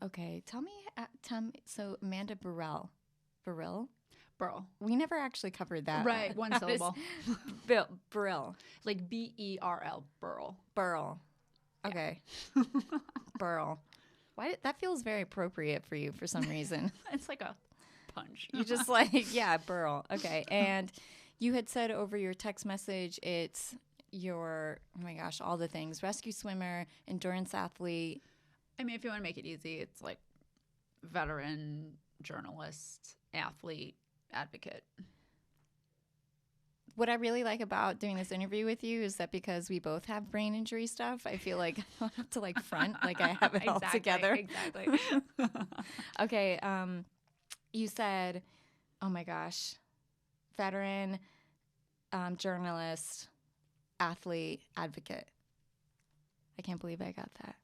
Okay. Tell me, so Amanda Burrill. Burrill? Burrill. We never actually covered that. Right, one syllable. Burrill. Like B-E-R-L, Burrill. Burrill. Okay. Burrill. Why? That feels very appropriate for you for some reason. It's like a punch. You just like, yeah, Burrill. Okay. And you had said over your text message, it's your, oh my gosh, all the things, rescue swimmer, endurance athlete. I mean, if you want to make it easy, it's like veteran, journalist, athlete, advocate. What I really like about doing this interview with you is that because we both have brain injury stuff, I feel like I don't have to like front, like I have it all together. Exactly. Okay. You said, oh my gosh, veteran, journalist, athlete, advocate. I can't believe I got that.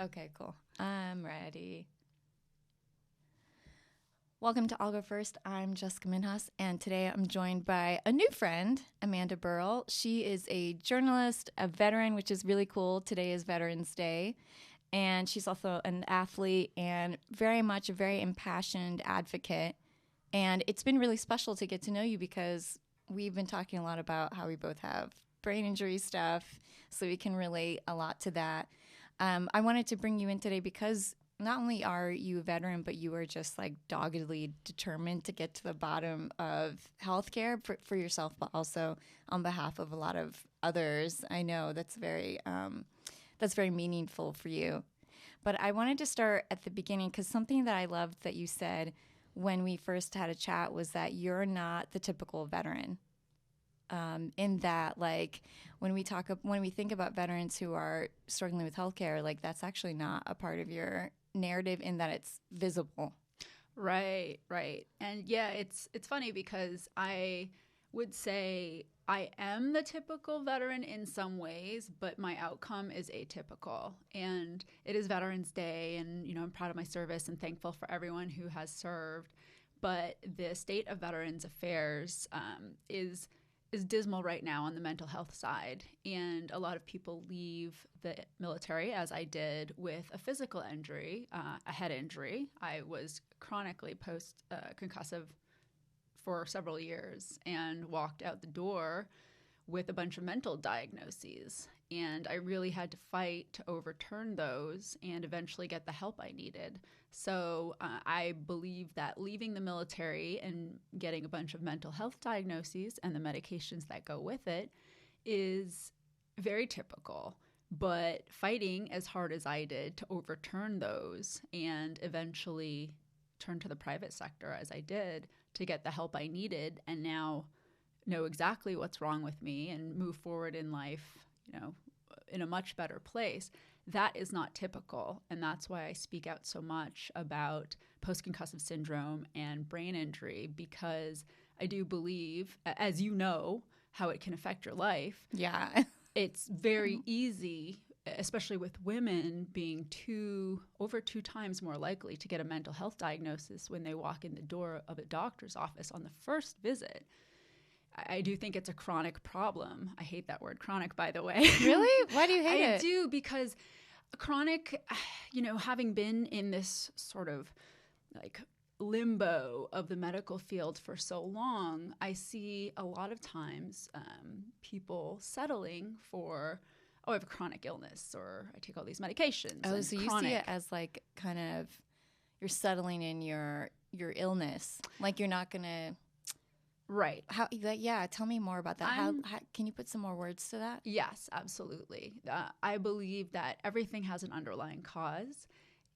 Okay, cool. I'm ready. Welcome to I'll Go First. I'm Jessica Minhas, and today I'm joined by a new friend, Amanda Burrill. She is a journalist, a veteran, which is really cool. Today is Veterans Day, and she's also an athlete and very much a very impassioned advocate. And it's been really special to get to know you because we've been talking a lot about how we both have brain injury stuff, so we can relate a lot to that. I wanted to bring you in today because not only are you a veteran, but you are just like doggedly determined to get to the bottom of healthcare for yourself, but also on behalf of a lot of others. I know that's very meaningful for you. But I wanted to start at the beginning because something that I loved that you said when we first had a chat was that you're not the typical veteran. In that, like, when we think about veterans who are struggling with healthcare, like that's actually not a part of your narrative in that it's visible. Right. And yeah, it's funny because I would say I am the typical veteran in some ways, but my outcome is atypical. And it is Veterans Day, and I'm proud of my service and thankful for everyone who has served. But the state of Veterans Affairs is dismal right now on the mental health side. And a lot of people leave the military, as I did, with a physical injury, a head injury. I was chronically post-concussive for several years and walked out the door with a bunch of mental diagnoses. And I really had to fight to overturn those and eventually get the help I needed. So I believe that leaving the military and getting a bunch of mental health diagnoses and the medications that go with it is very typical. But fighting as hard as I did to overturn those and eventually turn to the private sector as I did to get the help I needed and now know exactly what's wrong with me and move forward in life, in a much better place. That is not typical, and that's why I speak out so much about post-concussive syndrome and brain injury, because I do believe, as you know, how it can affect your life. Yeah. It's very easy, especially with women being over 2 times more likely to get a mental health diagnosis when they walk in the door of a doctor's office on the first visit. I do think it's a chronic problem. I hate that word chronic, by the way. Really? Why do you hate it? I do, because chronic, having been in this sort of like limbo of the medical field for so long, I see a lot of times people settling for, I have a chronic illness, or I take all these medications. Oh, so you see it as like kind of you're settling in your illness, like you're not gonna. Right. Yeah, tell me more about that. How can you put some more words to that? Yes, absolutely. I believe that everything has an underlying cause,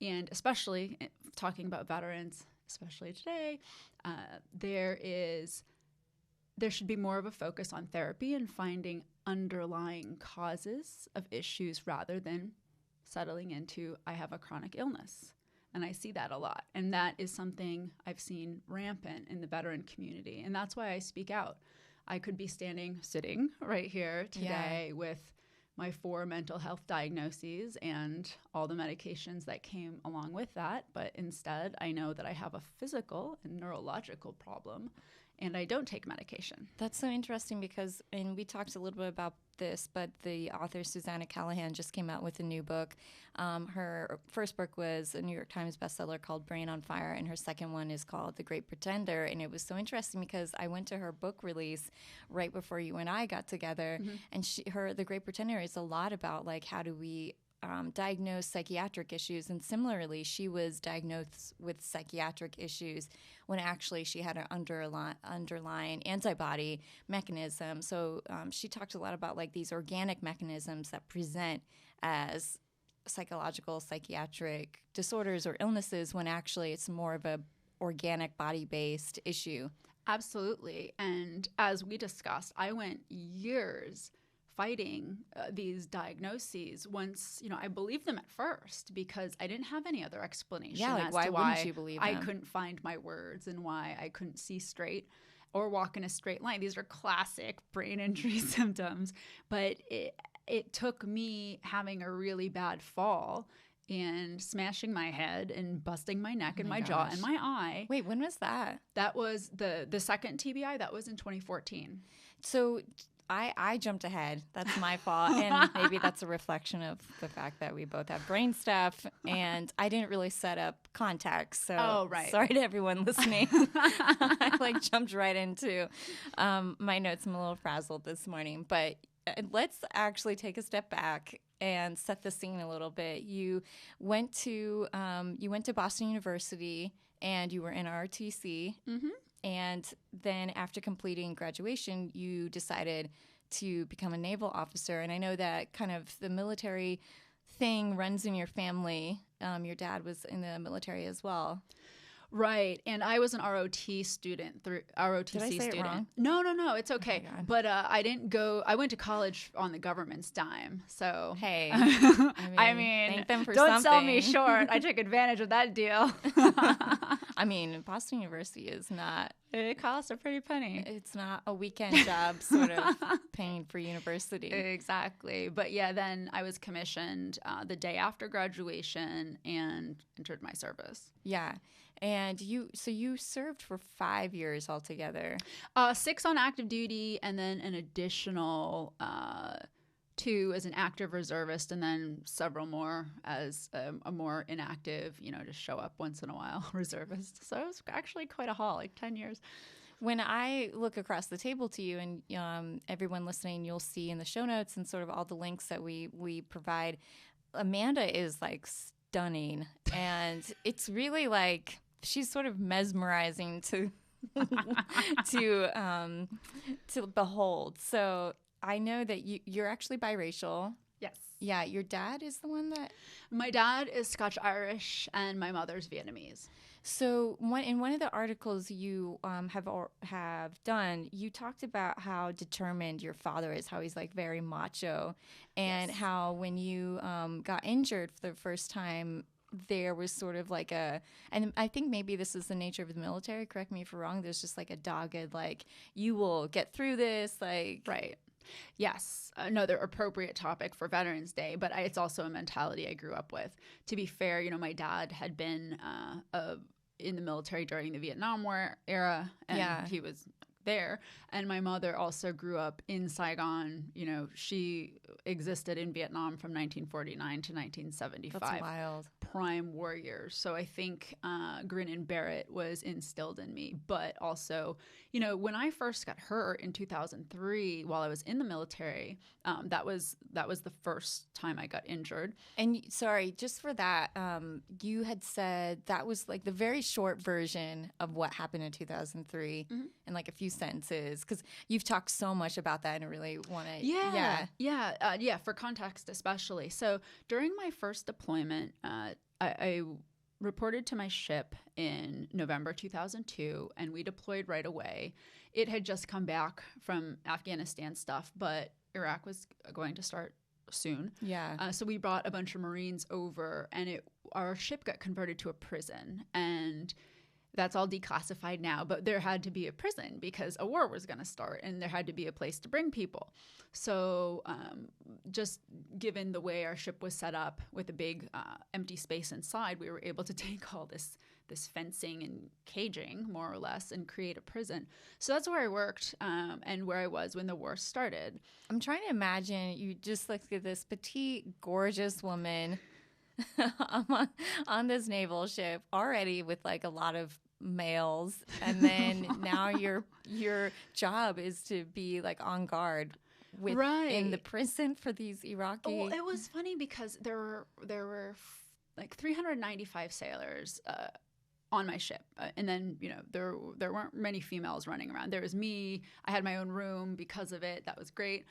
and especially talking about veterans, especially today, there should be more of a focus on therapy and finding underlying causes of issues rather than settling into, I have a chronic illness. And I see that a lot. And that is something I've seen rampant in the veteran community. And that's why I speak out. I could be sitting right here today with my 4 mental health diagnoses and all the medications that came along with that. But instead, I know that I have a physical and neurological problem. and I don't take medication. That's so interesting because, and we talked a little bit about this, but the author Susanna Callahan just came out with a new book. Her first book was a New York Times bestseller called Brain on Fire, and her second one is called The Great Pretender. And it was so interesting because I went to her book release right before you and I got together, and The Great Pretender is a lot about like how do we diagnosed psychiatric issues, and similarly, she was diagnosed with psychiatric issues when actually she had an underlying antibody mechanism. So she talked a lot about like these organic mechanisms that present as psychological, psychiatric disorders or illnesses when actually it's more of a organic body-based issue. Absolutely. And as we discussed, I went years fighting these diagnoses once, I believed them at first because I didn't have any other explanation as why to wouldn't you believe I them? couldn't find my words and why I couldn't see straight or walk in a straight line. These are classic brain injury symptoms, but it took me having a really bad fall and smashing my head and busting my neck and my jaw and my eye. Wait, when was that? That was the second TBI. That was in 2014. So I jumped ahead. That's my fault. And maybe that's a reflection of the fact that we both have brain stuff and I didn't really set up context. So sorry to everyone listening. I jumped right into my notes. I'm a little frazzled this morning, but let's actually take a step back and set the scene a little bit. You went to Boston University and you were in ROTC. Mm-hmm. And then after completing graduation, you decided to become a naval officer. And I know that kind of the military thing runs in your family. Your dad was in the military as well. Right. And I was an ROTC student. Did I say it wrong? No, it's okay. Oh, but I went to college on the government's dime. So hey, I mean thank them for don't something. sell me short. I took advantage of that deal. I mean, Boston University is not. It costs a pretty penny. It's not a weekend job sort of paying for university. Exactly. But yeah, then I was commissioned the day after graduation and entered my service. Yeah. And you served for 5 years altogether. 6 on active duty and then an additional 2 as an active reservist and then several more as a more inactive, just show up once in a while reservist. So it was actually quite a haul, 10 years. When I look across the table to you and everyone listening, you'll see in the show notes and sort of all the links that we provide, Amanda is stunning. And it's really she's sort of mesmerizing to to behold. So I know that you're actually biracial. Yes. Yeah, your dad is the one that... My dad is Scotch-Irish and my mother's Vietnamese. So in one of the articles you have done, you talked about how determined your father is, how he's very macho, and yes. How when you got injured for the first time, there was sort of and I think maybe this is the nature of the military, correct me if I'm wrong, there's just a dogged, you will get through this, Right. Yes, another appropriate topic for Veterans Day, but it's also a mentality I grew up with. To be fair, my dad had been in the military during the Vietnam War era, and he was there. And my mother also grew up in Saigon. She existed in Vietnam from 1949 to 1975. That's wild. Prime warriors. So I think grin and bear it was instilled in me. But also, when I first got hurt in 2003 while I was in the military, that was the first time I got injured. And sorry, just for that, you had said that was the very short version of what happened in 2003 in a few sentences, because you've talked so much about that and I really want to. Yeah. For context, especially. So during my first deployment, I reported to my ship in November 2002, and we deployed right away. It had just come back from Afghanistan stuff, but Iraq was going to start soon. Yeah. So we brought a bunch of Marines over, and our ship got converted to a prison. And That's all declassified now, but there had to be a prison because a war was going to start and there had to be a place to bring people. So just given the way our ship was set up with a big empty space inside, we were able to take all this fencing and caging, more or less, and create a prison. So that's where I worked and where I was when the war started. I'm trying to imagine you just look at this petite, gorgeous woman on this naval ship already with like a lot of males, and then now your job is to be like on guard in the prison for these Iraqi. Well, it was funny because there were like 395 sailors on my ship, and then there weren't many females running around. There was me. I had my own room because of it. That was great.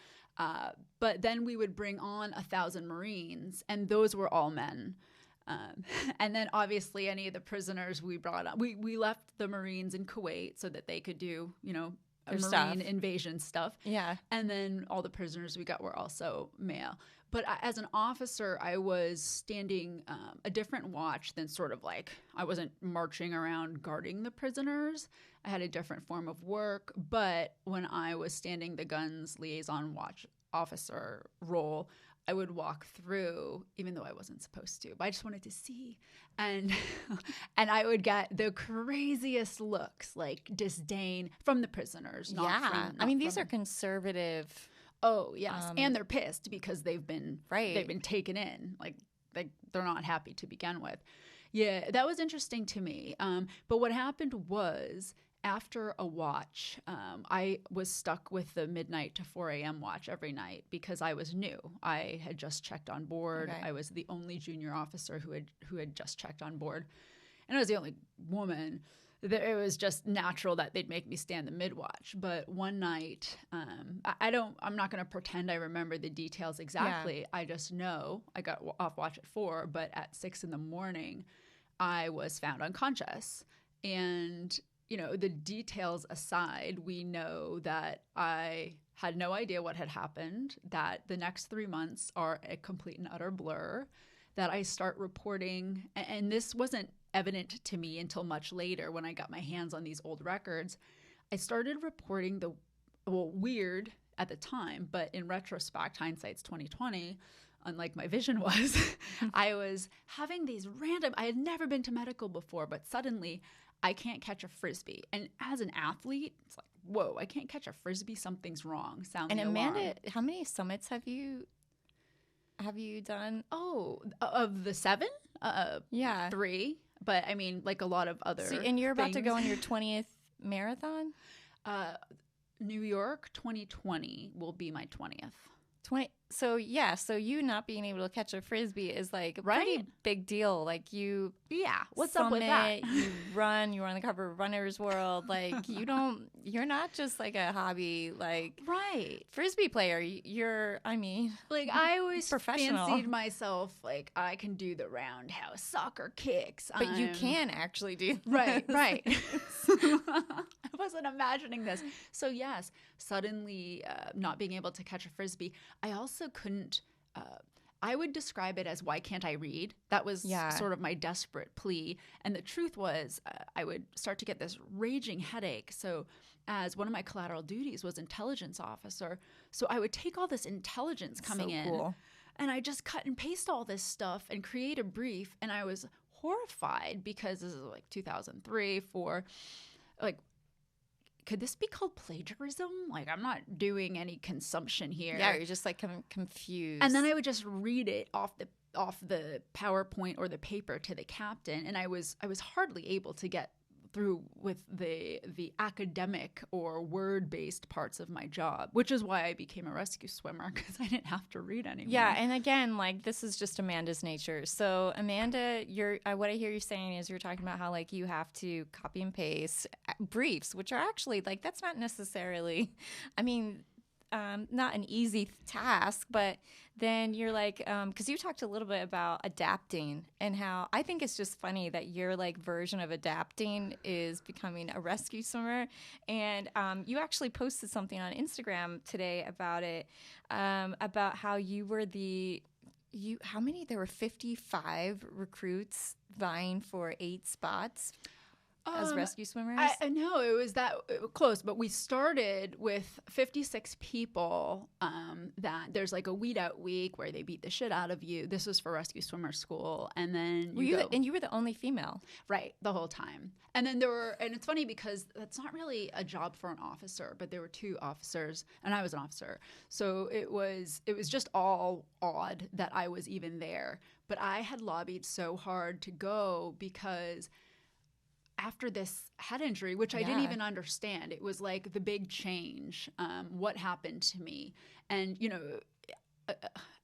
But then we would bring on 1,000 Marines, and those were all men. And then obviously any of the prisoners we brought on, we left the Marines in Kuwait so that they could do, Marine invasion stuff. Yeah. And then all the prisoners we got were also male. But as an officer, I was standing a different watch than sort of like, I wasn't marching around guarding the prisoners. I had a different form of work. But when I was standing the guns liaison watch officer role, I would walk through, even though I wasn't supposed to, but I just wanted to see. And I would get the craziest looks, like disdain from the prisoners. These are conservative. Oh, yes. And they're pissed because they've been taken in. Like they're not happy to begin with. Yeah, that was interesting to me. But what happened was, after a watch, I was stuck with the midnight to 4 a.m. watch every night because I was new. I had just checked on board. Okay. I was the only junior officer who had just checked on board. And I was the only woman. It was just natural that they'd make me stand the mid-watch. But one night, I'm not going to pretend I remember the details exactly. Yeah. I just know I got off watch at 4, but at 6 a.m, I was found unconscious. And the details aside, we know that I had no idea what had happened, that the next 3 months are a complete and utter blur, that I start reporting, and this wasn't evident to me until much later when I got my hands on these old records. I started reporting weird at the time, but in retrospect, hindsight's 2020, unlike my vision was, I was having these I had never been to medical before, but suddenly I can't catch a Frisbee. And as an athlete, it's like, whoa, I can't catch a Frisbee. Something's wrong. Sound the Amanda, alarm. How many summits have you done? Oh, of the 7? Yeah. 3. But I mean, like a lot of other and you're about to go on your 20th marathon? New York 2020 will be my 20th. So you not being able to catch a Frisbee is like a pretty big deal. Like you what's up with that? You're on the cover of Runner's World. Like you're not just like a hobby Frisbee player. I always fancied myself like I can do the roundhouse soccer kicks. But you can actually do right. I wasn't imagining this. So yes, suddenly not being able to catch a Frisbee. I also couldn't, I would describe it as, why can't I read? That was sort of my desperate plea. And the truth was, I would start to get this raging headache. So as one of my collateral duties was intelligence officer, so I would take all this intelligence coming in, and I just cut and paste all this stuff and create a brief. And I was horrified because this is like 2003, 4, like, could this be called plagiarism? Like, I'm not doing any consumption here. Yeah, you're just like confused. And then I would just read it off the PowerPoint or the paper to the captain, and I was hardly able to get through with the academic or word-based parts of my job, which is why I became a rescue swimmer, because I didn't have to read anymore. Yeah, and again, like, this is just Amanda's nature. So Amanda, what I hear you saying is you're talking about how like you have to copy and paste briefs, which are actually like, that's not necessarily, not an easy task, but then you're like, because you talked a little bit about adapting and how I think it's just funny that your like version of adapting is becoming a rescue swimmer. And you actually posted something on Instagram today about it, about how you were how many? There were 55 recruits vying for 8 spots. as rescue swimmers? I know it was close, but we started with 56 people. That there's like a weed out week where they beat the shit out of you. This was for rescue swimmer school, and then you were the only female, right, the whole time. And then and it's funny because that's not really a job for an officer, but there were 2 officers, and I was an officer, so it was just all odd that I was even there. But I had lobbied so hard to go because after this head injury, which I didn't even understand, it was like the big change, what happened to me. And,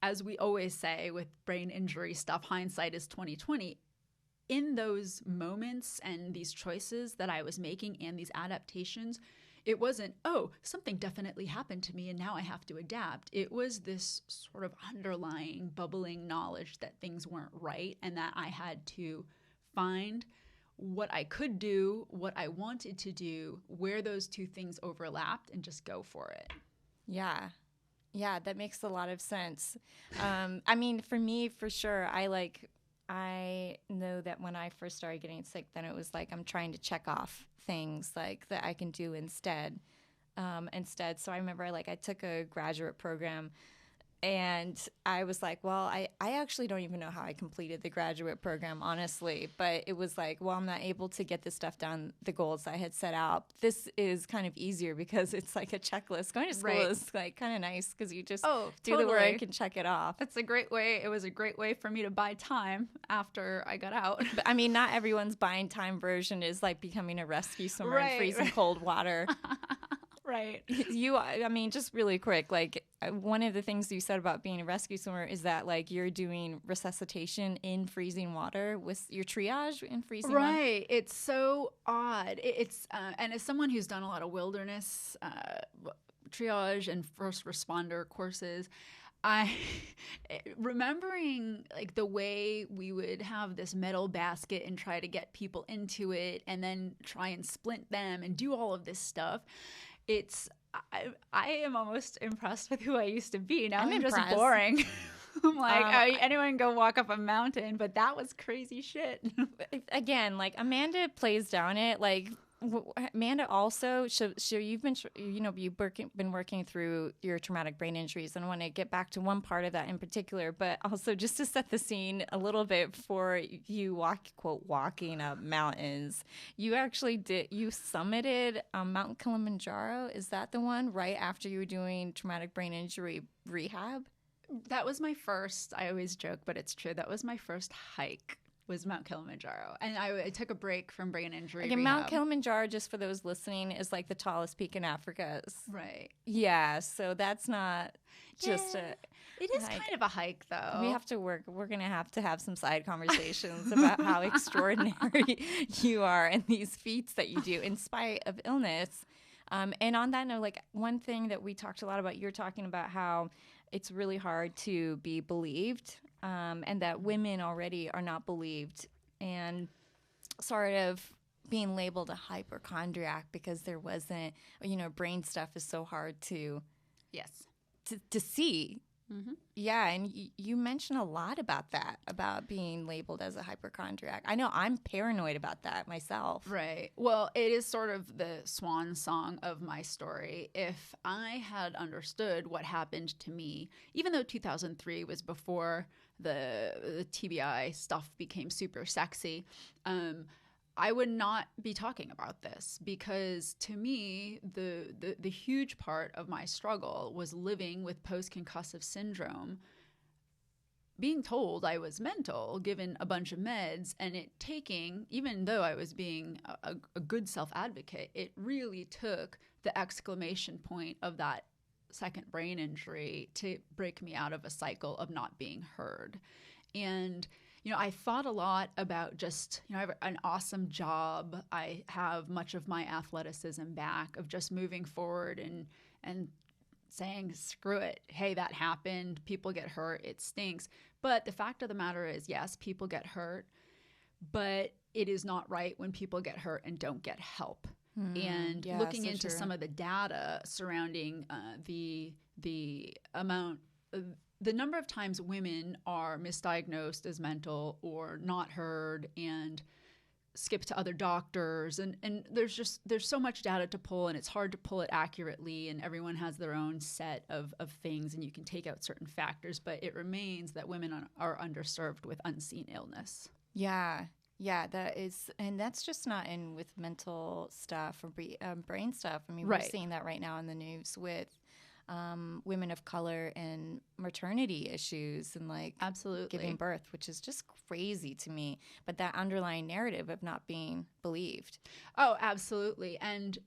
as we always say with brain injury stuff, hindsight is 20/20. In those moments and these choices that I was making and these adaptations, it wasn't, oh, something definitely happened to me and now I have to adapt. It was this sort of underlying, bubbling knowledge that things weren't right and that I had to find what I could do, what I wanted to do, where those 2 things overlapped, and just go for it. Yeah. Yeah, that makes a lot of sense. I mean, for me, for sure, I know that when I first started getting sick, then it was like I'm trying to check off things like that I can do instead. So I remember I took a graduate program. And I was like, well, I actually don't even know how I completed the graduate program, honestly. But it was like, well, I'm not able to get this stuff done, the goals I had set out. This is kind of easier because it's like a checklist. Going to school is like kind of nice because you just do the work and check it off. It was a great way for me to buy time after I got out. But I mean, not everyone's buying time version is like becoming a rescue swimmer in freezing cold water. Right. I mean, just really quick, like one of the things you said about being a rescue swimmer is that like you're doing resuscitation in freezing water with your triage in freezing water. Right. It's so odd. And as someone who's done a lot of wilderness triage and first responder courses, I remembering like the way we would have this metal basket and try to get people into it and then try and splint them and do all of this stuff. I am almost impressed with who I used to be. Now I'm just boring. I'm like, anyone can go walk up a mountain, but that was crazy shit. Again, like Amanda plays down it. Like Amanda also, so you've been, been working through your traumatic brain injuries, and I want to get back to one part of that in particular, but also just to set the scene a little bit for you walking up mountains. You actually you summited Mount Kilimanjaro. Is that the one right after you were doing traumatic brain injury rehab? That was my first, I always joke, but it's true. That was my first hike. Was Mount Kilimanjaro. And I took a break from brain injury rehab. Mount Kilimanjaro, just for those listening, is like the tallest peak in Africa. Right. Yeah, so that's not just a... It is kind of a hike, though. We have to work. We're going to have some side conversations about how extraordinary you are and these feats that you do in spite of illness. And on that note, like one thing that we talked a lot about, you're talking about how it's really hard to be believed, and that women already are not believed, and sort of being labeled a hypochondriac because there wasn't, brain stuff is so hard to see. Mm-hmm. Yeah, and you mentioned a lot about that, about being labeled as a hypochondriac. I know I'm paranoid about that myself. Right. Well, it is sort of the swan song of my story. If I had understood what happened to me, even though 2003 was before the TBI stuff became super sexy, I would not be talking about this, because to me, the huge part of my struggle was living with post-concussive syndrome, being told I was mental, given a bunch of meds, and it taking, even though I was being a good self-advocate, it really took the exclamation point of that second brain injury to break me out of a cycle of not being heard. And I thought a lot about just, I have an awesome job. I have much of my athleticism back, of just moving forward and saying, screw it. Hey, that happened. People get hurt. It stinks. But the fact of the matter is, yes, people get hurt, but it is not right when people get hurt and don't get help. And looking into some of the data surrounding the amount of the number of times women are misdiagnosed as mental or not heard, and skip to other doctors, and there's so much data to pull, and it's hard to pull it accurately, and everyone has their own set of things, and you can take out certain factors, but it remains that women are underserved with unseen illness. Yeah. Yeah, that is, and that's just not in with mental stuff or brain stuff. I mean, we're seeing that right now in the news with women of color and maternity issues and like absolutely giving birth, which is just crazy to me. But that underlying narrative of not being believed. Oh, absolutely. And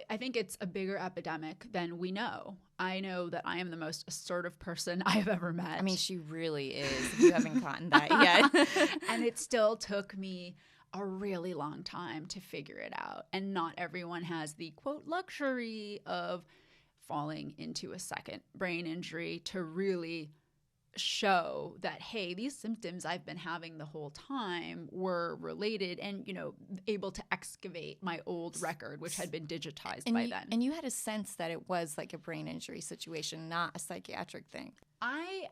I think it's a bigger epidemic than we know. I know that I am the most assertive person I've ever met. I mean, she really is, if you haven't gotten that yet. And it still took me a really long time to figure it out. And not everyone has the, quote, luxury of falling into a second brain injury to really show that, hey, these symptoms I've been having the whole time were related, and, you know, able to excavate my old record, which had been digitized by then. And you had a sense that it was like a brain injury situation, not a psychiatric thing. I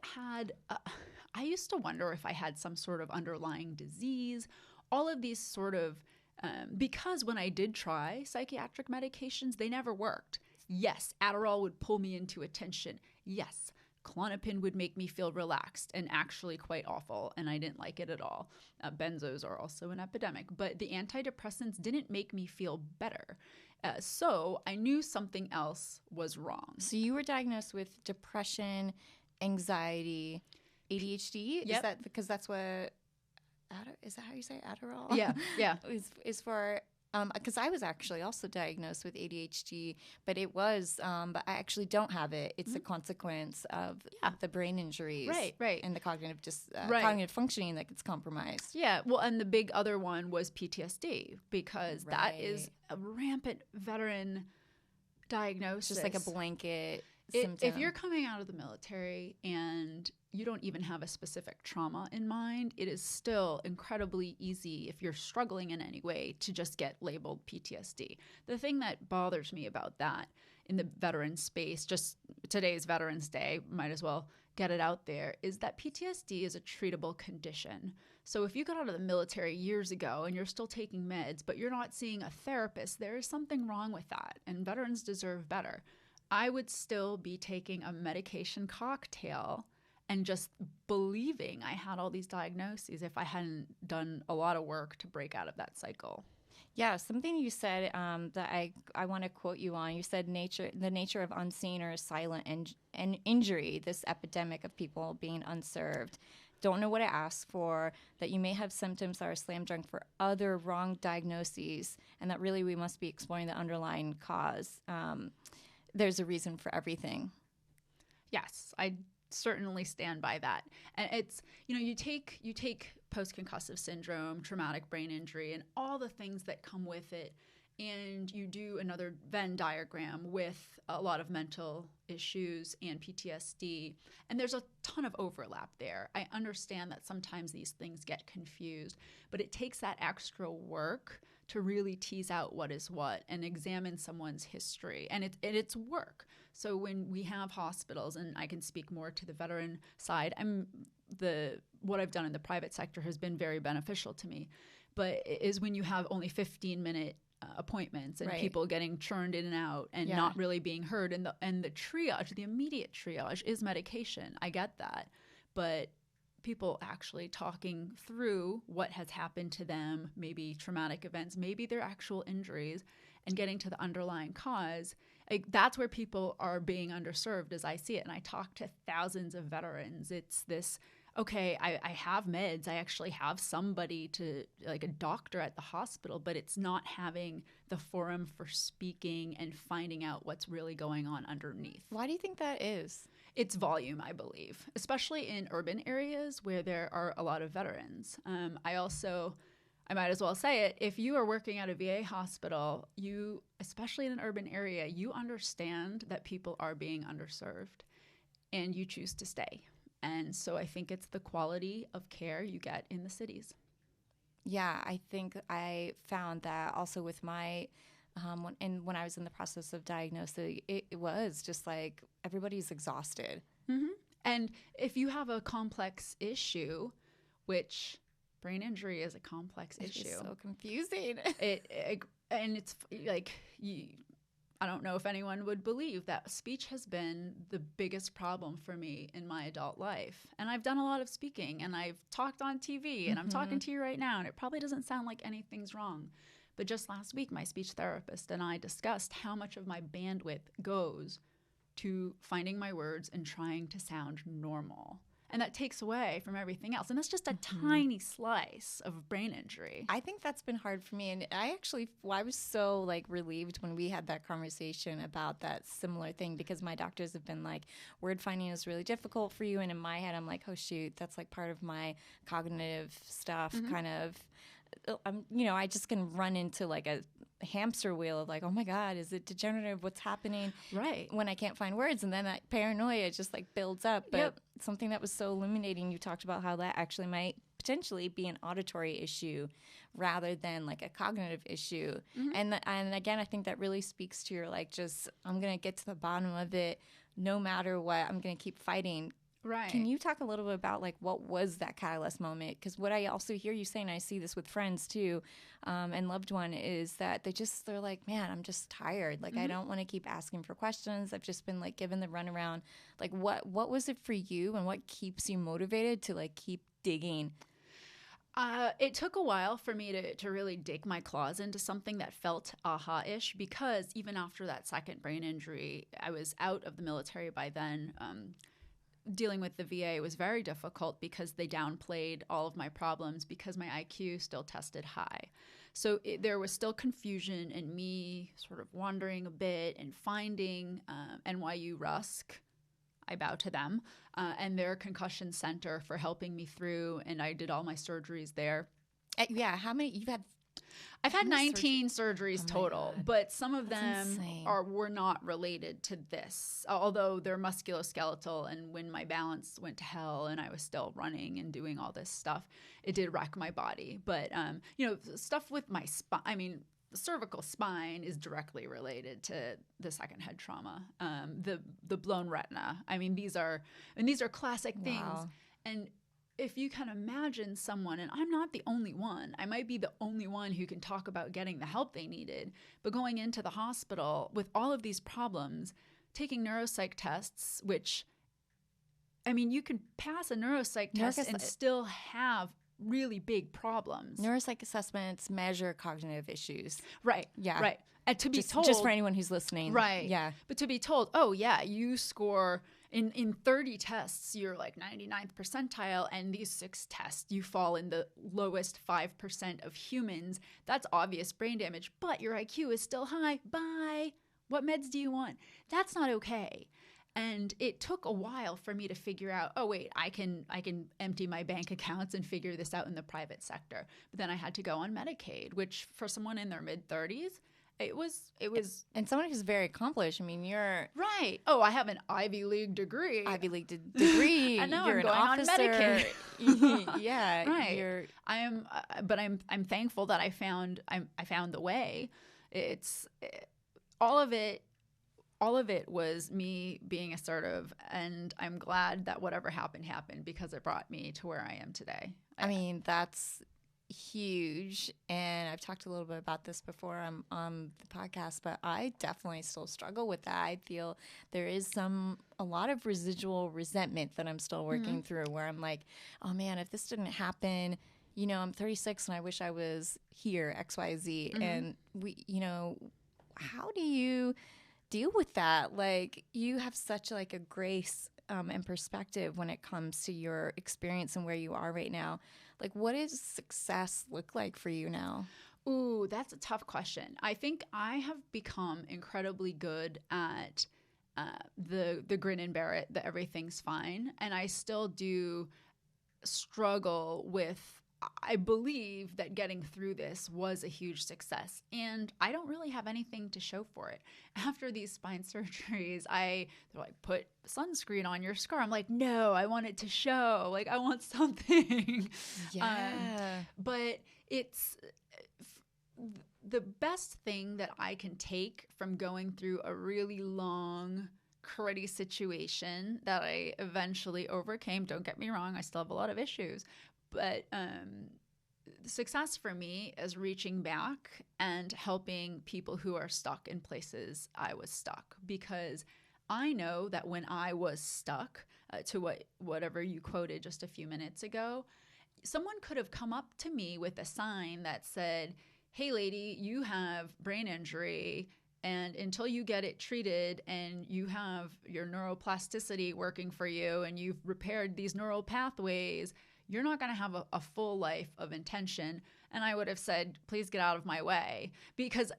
used to wonder if I had some sort of underlying disease, all of these sort of, because when I did try psychiatric medications, they never worked. Yes, Adderall would pull me into attention. Yes, Klonopin would make me feel relaxed and actually quite awful, and I didn't like it at all. Benzos are also an epidemic, but the antidepressants didn't make me feel better. So I knew something else was wrong. So you were diagnosed with depression, anxiety, ADHD? Yep. Is that because that's what, is that how you say it? Adderall? Yeah. is for... because I was actually also diagnosed with ADHD, but it was, but I actually don't have it. It's a consequence of the brain injuries, right, and the cognitive cognitive functioning that gets compromised. Yeah, well, and the big other one was PTSD, because that is a rampant veteran diagnosis. Just like a blanket symptom. If you're coming out of the military and you don't even have a specific trauma in mind, it is still incredibly easy, if you're struggling in any way, to just get labeled PTSD. The thing that bothers me about that in the veteran space, just today's Veterans Day, might as well get it out there, is that PTSD is a treatable condition. So if you got out of the military years ago and you're still taking meds, but you're not seeing a therapist, there is something wrong with that, and veterans deserve better. I would still be taking a medication cocktail and just believing I had all these diagnoses if I hadn't done a lot of work to break out of that cycle. Yeah, something you said that I want to quote you on. You said the nature of unseen or silent and injury, this epidemic of people being unserved. Don't know what to ask for, that you may have symptoms that are slam dunk for other wrong diagnoses, and that really we must be exploring the underlying cause. There's a reason for everything. Yes, I certainly stand by that. And it's, you take post-concussive syndrome, traumatic brain injury, and all the things that come with it, and you do another Venn diagram with a lot of mental issues and PTSD, and there's a ton of overlap there. I understand that sometimes these things get confused, but it takes that extra work to really tease out what is what and examine someone's history. And it's work. So when we have hospitals, and I can speak more to the veteran side, what I've done in the private sector has been very beneficial to me, but is when you have only 15-minute appointments and people getting churned in and out and not really being heard. And the triage, the immediate triage is medication. I get that. But people actually talking through what has happened to them, maybe traumatic events, maybe their actual injuries, and getting to the underlying cause, that's where people are being underserved as I see it. And I talk to thousands of veterans. It's this, okay, I have meds. I actually have somebody like a doctor at the hospital, but it's not having the forum for speaking and finding out what's really going on underneath. Why do you think that is? It's volume, I believe, especially in urban areas where there are a lot of veterans. I might as well say it, if you are working at a VA hospital, especially in an urban area, you understand that people are being underserved and you choose to stay. And so I think it's the quality of care you get in the cities. Yeah, I think I found that also with my, when I was in the process of diagnosis, it was just like everybody's exhausted. Mm-hmm. And if you have a complex issue, which brain injury is a complex issue. It's so confusing. And it's like, I don't know if anyone would believe that speech has been the biggest problem for me in my adult life. And I've done a lot of speaking, and I've talked on TV, and I'm talking to you right now, and it probably doesn't sound like anything's wrong. But just last week, my speech therapist and I discussed how much of my bandwidth goes to finding my words and trying to sound normal. And that takes away from everything else. And that's just a tiny slice of brain injury. I think that's been hard for me. And I was so like relieved when we had that conversation about that similar thing, because my doctors have been like, word finding is really difficult for you. And in my head, I'm like, oh shoot, that's like part of my cognitive stuff kind of. I just can run into like a hamster wheel of like, oh my God, is it degenerative? What's happening? Right. When I can't find words. And then that paranoia just like builds up. But something that was so illuminating, you talked about how that actually might potentially be an auditory issue rather than like a cognitive issue. And again, I think that really speaks to your like, just, I'm going to get to the bottom of it no matter what. I'm going to keep fighting. Right. Can you talk a little bit about like what was that catalyst moment? Because what I also hear you saying, I see this with friends too, and loved one, is that they're like, man, I'm just tired. Like I don't want to keep asking for questions. I've just been like given the runaround. Like what was it for you, and what keeps you motivated to like keep digging? It took a while for me to really dig my claws into something that felt aha-ish, because even after that second brain injury, I was out of the military by then. Dealing with the VA was very difficult because they downplayed all of my problems because my IQ still tested high. So there was still confusion in me sort of wandering a bit and finding NYU Rusk. I bow to them, and their concussion center for helping me through, and I did all my surgeries there. How many you've had? I've had 19 surgeries total, but some of them were not related to this, although they're musculoskeletal. And when my balance went to hell and I was still running and doing all this stuff, it did wreck my body. But, stuff with my spine, the cervical spine is directly related to the second head trauma, the blown retina. These are classic things. Wow. And if you can imagine someone, and I'm not the only one, I might be the only one who can talk about getting the help they needed, but going into the hospital with all of these problems, taking neuropsych tests, which, you can pass a neuropsych test and still have really big problems. Neuropsych assessments measure cognitive issues. Right. Yeah. Right. And to be told, just for anyone who's listening. Right. Yeah. But to be told, oh yeah, you score in 30 tests, you're like 99th percentile, and these 6 tests, you fall in the lowest 5% of humans. That's obvious brain damage, but your IQ is still high. Bye. What meds do you want? That's not okay. And it took a while for me to figure out, oh wait, I can empty my bank accounts and figure this out in the private sector. But then I had to go on Medicaid, which for someone in their mid-30s, it was, and someone who's very accomplished. You're right. Oh, I have an Ivy League degree. I know. You're I'm going on Medicaid. Yeah, right. But I'm thankful that I found the way. All of it was me being assertive, and I'm glad that whatever happened because it brought me to where I am today. That's huge, and I've talked a little bit about this before on the podcast, but I definitely still struggle with that. I feel there is a lot of residual resentment that I'm still working through, where I'm like, oh man, if this didn't happen, I'm 36 and I wish I was here, XYZ. And how do you deal with that? Like, you have such like a grace and perspective when it comes to your experience and where you are right now. Like, what does success look like for you now? Ooh, that's a tough question. I think I have become incredibly good at the grin and bear it, that everything's fine. And I still do struggle with, I believe that getting through this was a huge success, and I don't really have anything to show for it. After these spine surgeries, they're like, put sunscreen on your scar. I'm like, no, I want it to show. Like, I want something. Yeah. But it's the best thing that I can take from going through a really long, cruddy situation that I eventually overcame. Don't get me wrong, I still have a lot of issues. But success for me is reaching back and helping people who are stuck in places I was stuck, because I know that when I was stuck, to whatever you quoted just a few minutes ago, someone could have come up to me with a sign that said, hey lady, you have brain injury, and until you get it treated and you have your neuroplasticity working for you and you've repaired these neural pathways, you're not going to have a full life of intention. And I would have said, please get out of my way, because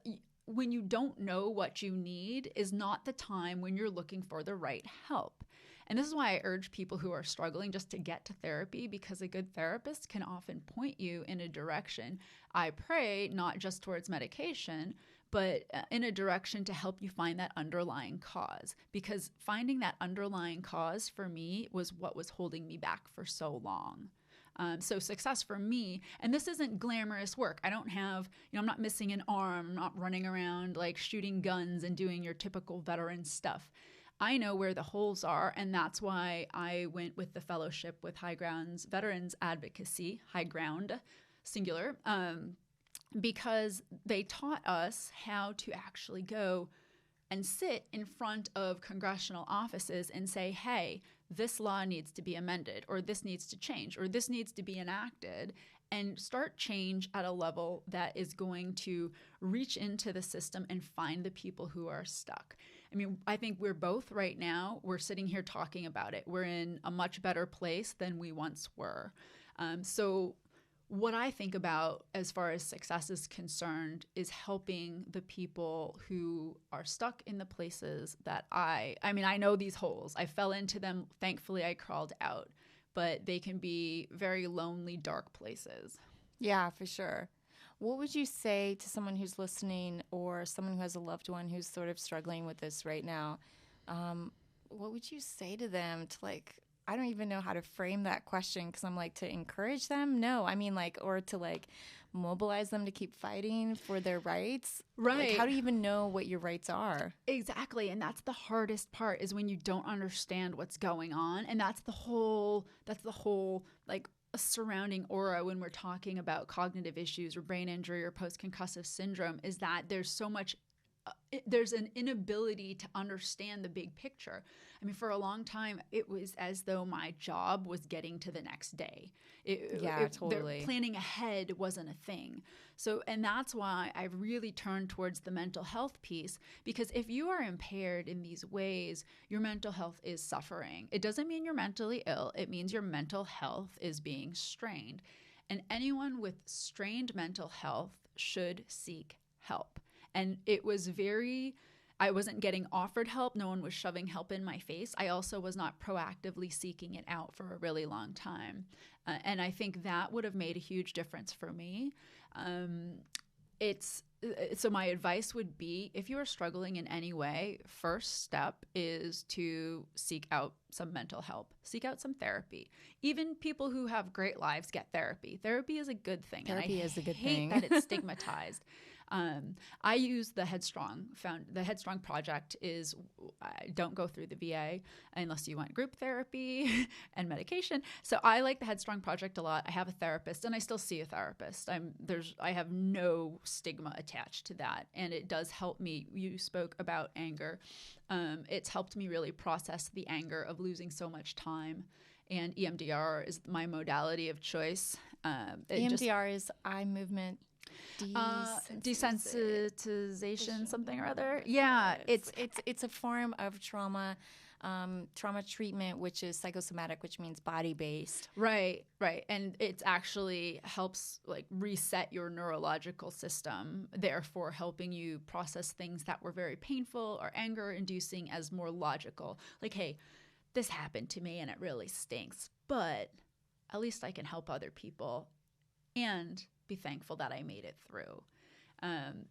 when you don't know what you need is not the time when you're looking for the right help. And this is why I urge people who are struggling just to get to therapy, because a good therapist can often point you in a direction. I pray not just towards medication, but in a direction to help you find that underlying cause, because finding that underlying cause for me was what was holding me back for so long. So success for me, and this isn't glamorous work. I don't have, I'm not missing an arm. I'm not running around like shooting guns and doing your typical veteran stuff. I know where the holes are, and that's why I went with the fellowship with High Ground's Veterans Advocacy, High Ground, singular, because they taught us how to actually go and sit in front of congressional offices and say, hey, this law needs to be amended, or this needs to change, or this needs to be enacted, and start change at a level that is going to reach into the system and find the people who are stuck. I mean, I think we're both right now, we're sitting here talking about it. We're in a much better place than we once were. So what I think about as far as success is concerned is helping the people who are stuck in the places that I know these holes. I fell into them. Thankfully, I crawled out, but they can be very lonely, dark places. Yeah, for sure. What would you say to someone who's listening, or someone who has a loved one who's sort of struggling with this right now? What would you say to them to, like, I don't even know how to frame that question, because I'm like, to encourage them? No, I mean, like, or to like mobilize them to keep fighting for their rights? Right. Like, how do you even know what your rights are? Exactly. And that's the hardest part, is when you don't understand what's going on. And that's the whole like surrounding aura when we're talking about cognitive issues or brain injury or post-concussive syndrome, is that there's so much there's an inability to understand the big picture. I mean, for a long time, it was as though my job was getting to the next day. Totally. Planning ahead wasn't a thing. So, and that's why I really turned towards the mental health piece, because if you are impaired in these ways, your mental health is suffering. It doesn't mean you're mentally ill. It means your mental health is being strained. And anyone with strained mental health should seek help. And it was I wasn't getting offered help. No one was shoving help in my face. I also was not proactively seeking it out for a really long time. And I think that would have made a huge difference for me. So my advice would be, if you are struggling in any way, first step is to seek out some mental help, seek out some therapy. Even people who have great lives get therapy. Therapy is a good thing. Therapy is a good thing. That it's stigmatized. I use the Headstrong. The Headstrong project is, don't go through the VA unless you want group therapy and medication. So I like the Headstrong project a lot. I have a therapist, and I still see a therapist. I have no stigma attached to that, and it does help me. You spoke about anger. It's helped me really process the anger of losing so much time. And EMDR is my modality of choice. EMDR is eye movement desensitization, something or other. Yeah, it's a form of trauma treatment, which is psychosomatic, which means body based. Right. And it actually helps like reset your neurological system, therefore helping you process things that were very painful or anger inducing as more logical. Like, hey, this happened to me and it really stinks, but at least I can help other people and be thankful that I made it through. And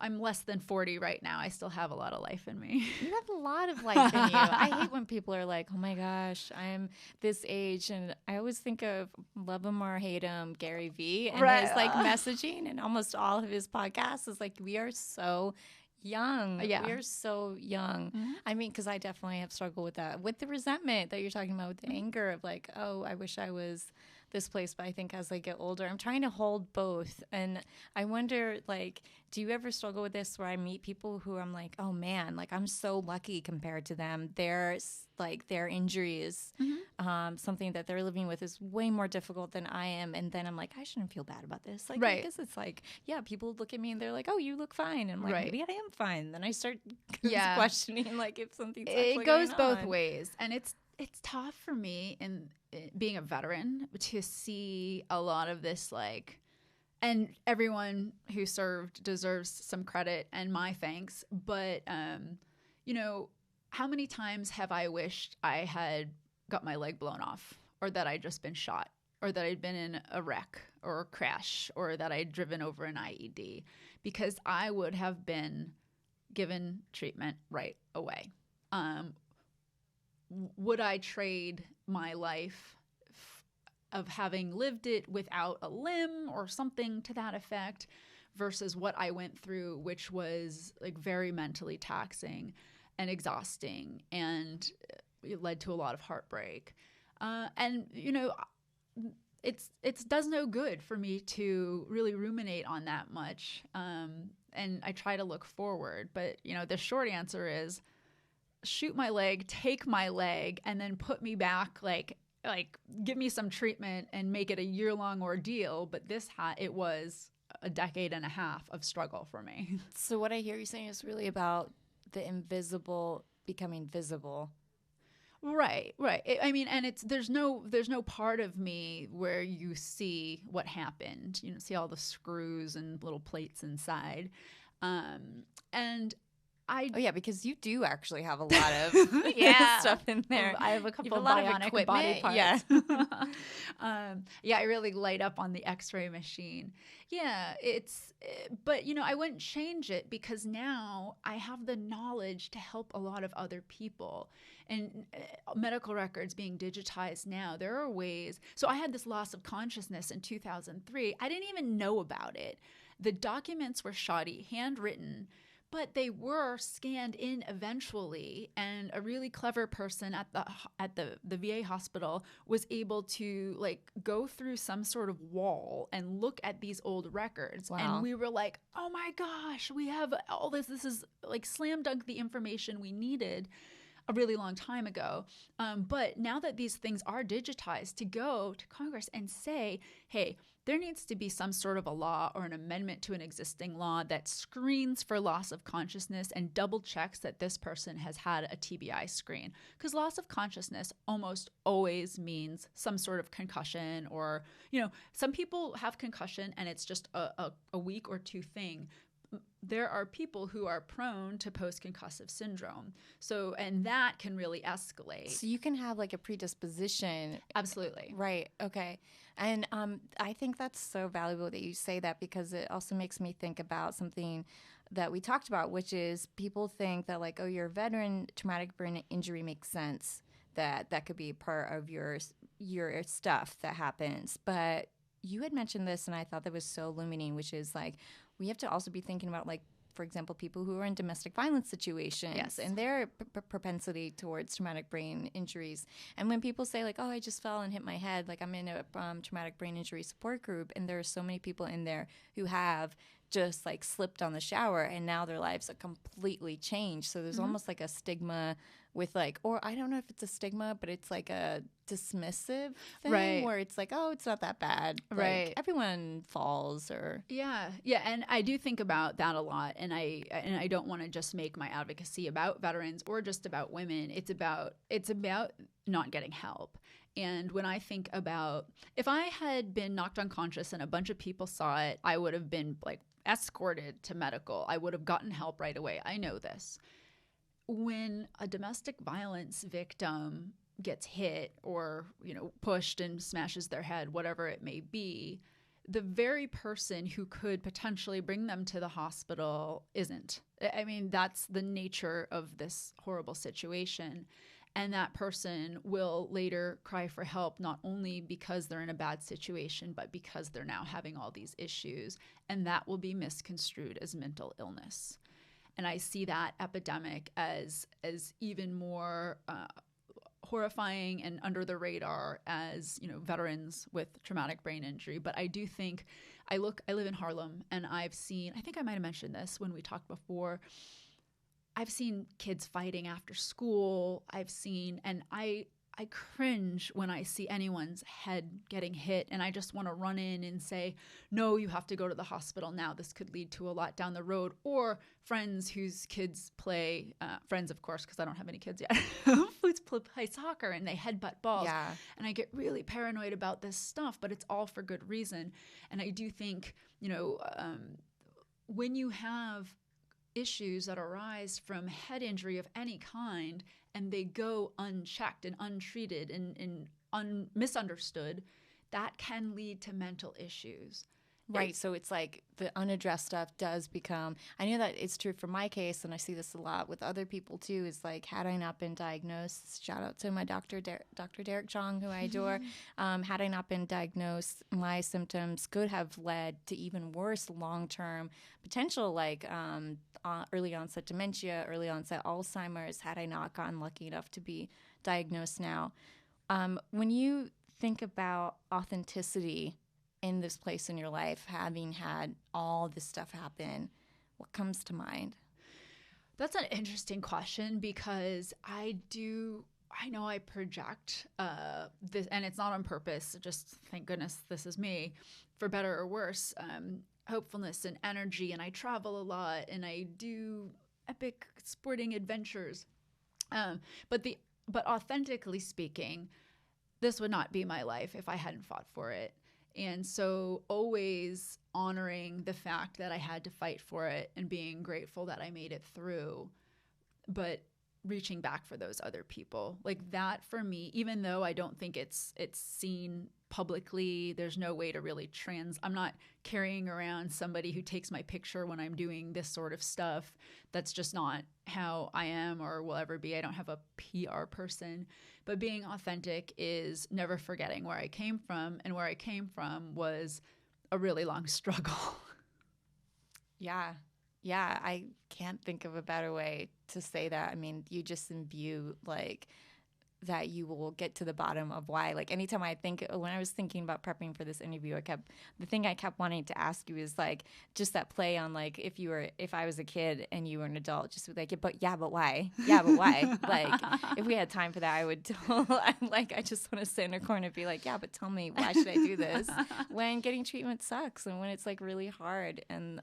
I'm less than 40 right now. I still have a lot of life in me. You have a lot of life in you. I hate when people are like, oh my gosh, I'm this age. And I always think of, love him or hate him, Gary Vee, and his like messaging, and almost all of his podcasts is like, we are so young. Yeah. We are so young. Mm-hmm. I mean, because I definitely have struggled with that, with the resentment that you're talking about, with the anger of like, oh, I wish I was this place, but I think as I get older, I'm trying to hold both. And I wonder, like, do you ever struggle with this where I meet people who I'm like, oh man, like I'm so lucky compared to them. Their injuries, something that they're living with is way more difficult than I am. And then I'm like, I shouldn't feel bad about this. Like, I guess it's like, yeah, people look at me and they're like, oh, you look fine. And I'm like, maybe I am fine. Then I start questioning like if something's actually it goes going both on. ways. And it's tough for me in being a veteran to see a lot of this, like, and everyone who served deserves some credit and my thanks. But, you know, how many times have I wished I had got my leg blown off, or that I'd just been shot, or that I'd been in a wreck or a crash, or that I'd driven over an IED, because I would have been given treatment right away. Would I trade my life of having lived it without a limb or something to that effect versus what I went through, which was like very mentally taxing and exhausting, and it led to a lot of heartbreak. And, you know, it does no good for me to really ruminate on that much. And I try to look forward, but, you know, the short answer is shoot my leg, take my leg, and then put me back, like give me some treatment and make it a year-long ordeal. But it was a decade and a half of struggle for me. So what I hear you saying is really about the invisible becoming visible. Right. I mean, and there's no part of me where you see what happened. You know, see all the screws and little plates inside. And because you do actually have a lot of stuff in there. I have a couple of bionic body parts. Yeah. I really light up on the X-ray machine. Yeah, but you know, I wouldn't change it because now I have the knowledge to help a lot of other people. And medical records being digitized now, there are ways. So I had this loss of consciousness in 2003. I didn't even know about it. The documents were shoddy, handwritten, but they were scanned in eventually, and a really clever person at the VA hospital was able to like go through some sort of wall and look at these old records. Wow. And we were like, oh my gosh, we have all this. This is like slam dunk the information we needed a really long time ago. But now that these things are digitized, to go to Congress and say, hey, there needs to be some sort of a law or an amendment to an existing law that screens for loss of consciousness and double checks that this person has had a TBI screen. Because loss of consciousness almost always means some sort of concussion, or, you know, some people have concussion and it's just a week or two thing. There are people who are prone to post-concussive syndrome. So, and that can really escalate. So you can have like a predisposition. Absolutely. Right. Okay. And I think that's so valuable that you say that, because it also makes me think about something that we talked about, which is people think that like, oh, you're a veteran, traumatic brain injury makes sense, that could be part of your stuff that happens. But you had mentioned this, and I thought that was so illuminating, which is like, we have to also be thinking about, like, for example, people who are in domestic violence situations and their propensity towards traumatic brain injuries. And when people say, like, oh, I just fell and hit my head, like I'm in a traumatic brain injury support group, and there are so many people in there who have just like slipped on the shower and now their lives are completely changed. So there's almost like a stigma with like, or I don't know if it's a stigma, but it's like a dismissive thing where it's like, oh, it's not that bad. Like, everyone falls or. Yeah. And I do think about that a lot. And I don't want to just make my advocacy about veterans or just about women. It's about not getting help. And when I think about, if I had been knocked unconscious and a bunch of people saw it, I would have been like escorted to medical. I would have gotten help right away. I know this. When a domestic violence victim gets hit or, you know, pushed and smashes their head, whatever it may be, the very person who could potentially bring them to the hospital isn't. I mean, that's the nature of this horrible situation. And that person will later cry for help, not only because they're in a bad situation, but because they're now having all these issues. And that will be misconstrued as mental illness. And I see that epidemic as even more horrifying and under the radar as, veterans with traumatic brain injury. But I do think I live in Harlem, and I think I might have mentioned this when we talked before. I've seen kids fighting after school. And I cringe when I see anyone's head getting hit, and I just want to run in and say, no, you have to go to the hospital now. This could lead to a lot down the road. Or friends whose kids play, friends, of course, because I don't have any kids yet, who play soccer and they headbutt balls. Yeah. And I get really paranoid about this stuff, but it's all for good reason. And I do think, when you have issues that arise from head injury of any kind and they go unchecked and untreated and misunderstood, that can lead to mental issues. Right. So it's like the unaddressed stuff does become, I know that it's true for my case, and I see this a lot with other people too, is like, had I not been diagnosed, shout out to my doctor, Dr. Derek Chong, who I adore, had I not been diagnosed, my symptoms could have led to even worse long-term potential, like early onset dementia, early onset Alzheimer's, had I not gotten lucky enough to be diagnosed now. When you think about authenticity in this place in your life, having had all this stuff happen, what comes to mind? That's an interesting question, because I know I project this, and it's not on purpose. Just thank goodness this is me, for better or worse, hopefulness and energy. And I travel a lot, and I do epic sporting adventures. But authentically speaking, this would not be my life if I hadn't fought for it. And so always honoring the fact that I had to fight for it and being grateful that I made it through, but reaching back for those other people. Like that for me, even though I don't think it's seen publicly, there's no way to really I'm not carrying around somebody who takes my picture when I'm doing this sort of stuff. That's just not how I am or will ever be. I don't have a PR person. But being authentic is never forgetting where I came from, and where I came from was a really long struggle. Yeah. Yeah, I can't think of a better way to say that. I mean, you just imbue like that you will get to the bottom of why. Like anytime when I was thinking about prepping for this interview, the thing I kept wanting to ask you is like just that play on like if I was a kid and you were an adult, just like, but why? Yeah, but why? Like if we had time for that, I would I just want to sit in a corner and be like, yeah, but tell me, why should I do this when getting treatment sucks and when it's like really hard, and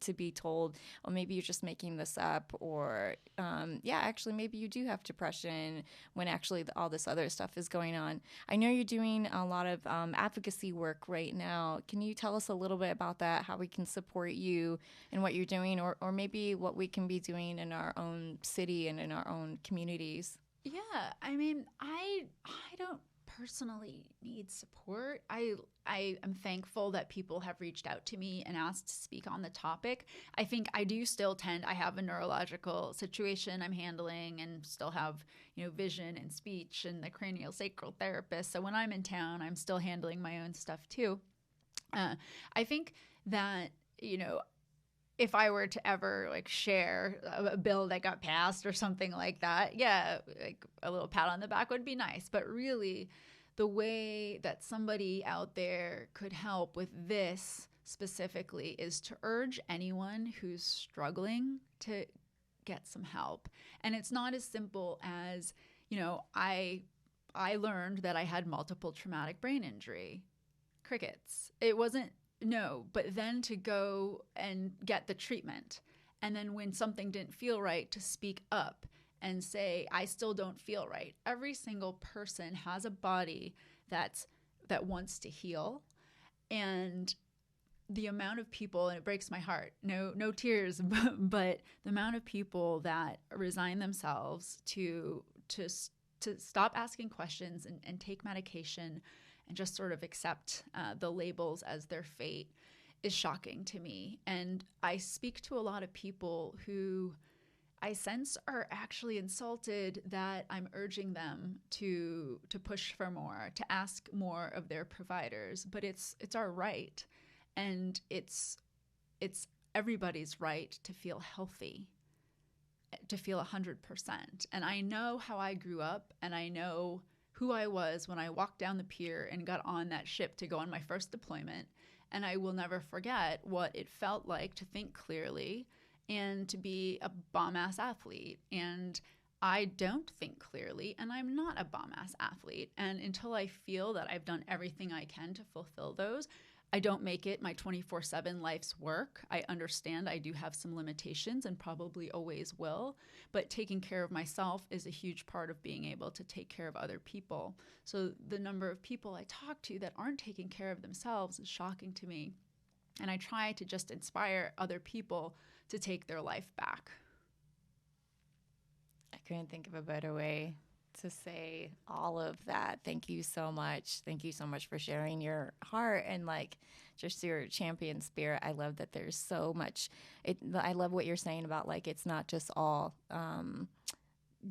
to be told, well, maybe you're just making this up, or actually maybe you do have depression when actually all this other stuff is going on. I know you're doing a lot of advocacy work right now. Can you tell us a little bit about that, how we can support you in what you're doing, or maybe what we can be doing in our own city and in our own communities? Yeah, I mean, I don't personally need support. I am thankful that people have reached out to me and asked to speak on the topic. I think I do still I have a neurological situation I'm handling, and still have, vision and speech and the craniosacral therapist. So when I'm in town, I'm still handling my own stuff too. I think that, if I were to ever like share a bill that got passed or something like that, yeah, like a little pat on the back would be nice. But really, the way that somebody out there could help with this specifically is to urge anyone who's struggling to get some help. And it's not as simple as, I learned that I had multiple traumatic brain injury. Crickets. It wasn't. No, but then to go and get the treatment, and then when something didn't feel right, to speak up and say, I still don't feel right. Every single person has a body that wants to heal, and the amount of people, and it breaks my heart, no tears, but the amount of people that resign themselves to stop asking questions and take medication and just sort of accept the labels as their fate is shocking to me. And I speak to a lot of people who I sense are actually insulted that I'm urging them to push for more, to ask more of their providers. But it's our right, and it's everybody's right to feel healthy. to feel 100%. And I know how I grew up, and I know who I was when I walked down the pier and got on that ship to go on my first deployment. And I will never forget what it felt like to think clearly and to be a bomb-ass athlete. And I don't think clearly, and I'm not a bomb-ass athlete. And until I feel that I've done everything I can to fulfill those, I don't make it my 24/7 life's work. I understand I do have some limitations and probably always will, but taking care of myself is a huge part of being able to take care of other people. So the number of people I talk to that aren't taking care of themselves is shocking to me. And I try to just inspire other people to take their life back. I couldn't think of a better way to say all of that. Thank you so much. Thank you so much for sharing your heart and like just your champion spirit. I love that there's so much. I love what you're saying about like it's not just all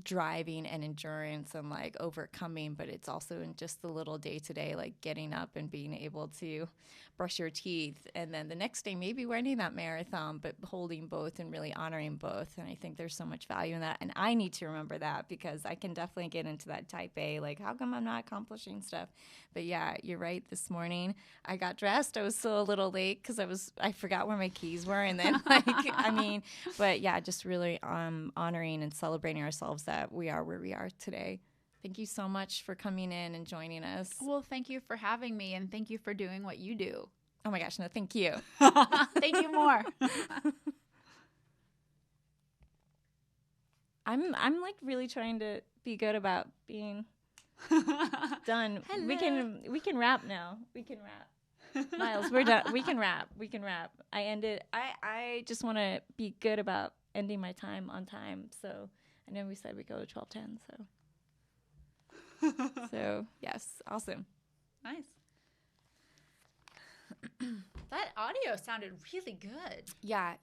driving and endurance and like overcoming, but it's also in just the little day-to-day, like getting up and being able to brush your teeth, and then the next day maybe running that marathon, but holding both and really honoring both. And I think there's so much value in that, and I need to remember that because I can definitely get into that type A, like how come I'm not accomplishing stuff. But yeah, you're right. This morning I got dressed, I was still a little late because I forgot where my keys were, and then but yeah, just really honoring and celebrating ourselves that we are where we are today. Thank you so much for coming in and joining us. Well, thank you for having me, and thank you for doing what you do. Oh my gosh, no, thank you. Thank you more. I'm like really trying to be good about being done. Hello. We can wrap now. We can wrap. Miles, we're done. We can wrap. I just want to be good about ending my time on time. So I know we said we go to 12:10. So yes, awesome. Nice. That audio sounded really good. Yeah.